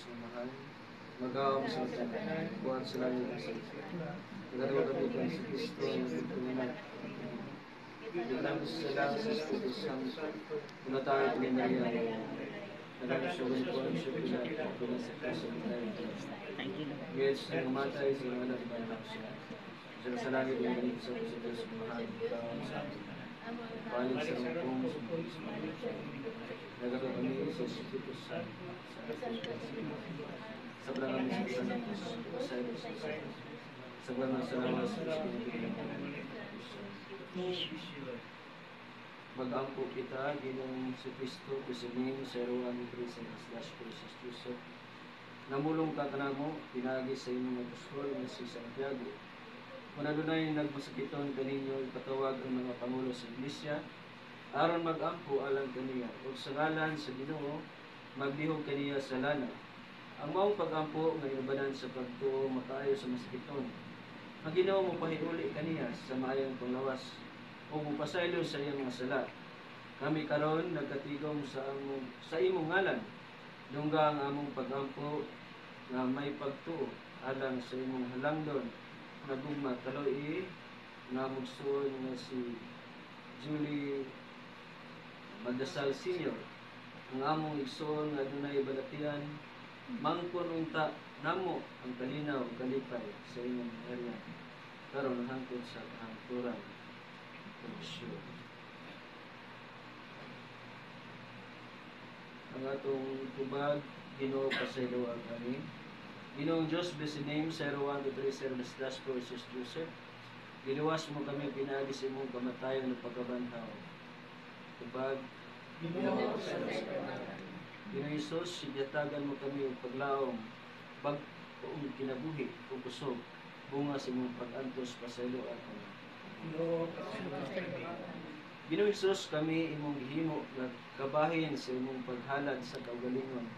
na mahal, mag-aawang sa tanan, buwan sa langit at sa nagadawa kami kang si Kristo ang nagtutunan. Biglang sa langit sa Espiritu Santo, mula tayo pinangyayari. Nagkakasyugan ko ang siya pinag sa Kristo ng tayo. Ngayon sa namatay sa mga anak ng anak siya. Siya sa langit ang ganit sa Diyos mahal, mag-aawang sa amin. Paling sa rupong nagagawa kami sa Espiritu Santo sa kami sa Santos sa mga salamat sa Espiritu mag-ampo kita ginong si Kristo kusining sa Rowan Prison /Joseph namulong ka kanamo pinagi sa inyong apostol na si Santiago. Kung adunay nagmasakiton kaninyo ipatawag ang mga pangulo sa iglesia aron mag-ampo alang kaniya ug sa ngalan sa Ginoo maglihok kaniya sa lana. Ang maong pag-ampo nga inubanan sa pagtuo makaayo sa masakiton. Ang Ginoo mo pahiuli kaniya sa maayong panglawas o mupasaylo sa iyang mga sala. Kami karon nagkatigom sa imong ngalan. Dungga ang among pag-ampo nga may pagtuo alang sa imong halangdon nagugma kaloy nga mugsuon nga si Julie Magdasal Senior. Ang among igsoon nga dunay balatian mangkon unta namo ang kalinaw kalipay sa inyong area karon hangtod sa kahangturan. Komisyon. Ang atong tubag Ginoo pasayloan kami. Ginoong Diyos, blessed name, 0123 Joseph. Giliwas mo kami pinagi sa imong kamatayon ng pagkabanhaw. Tubag, Ginoo Ginoong Isus, sigyatagan mo kami ang paglaong, bagong kinabuhi, o kusog, bunga sa imong pag-antos pasayloan kami. Ginoong Isus, kami imong gihimo, nagkabahin sa imong paghalad sa kaugalingon.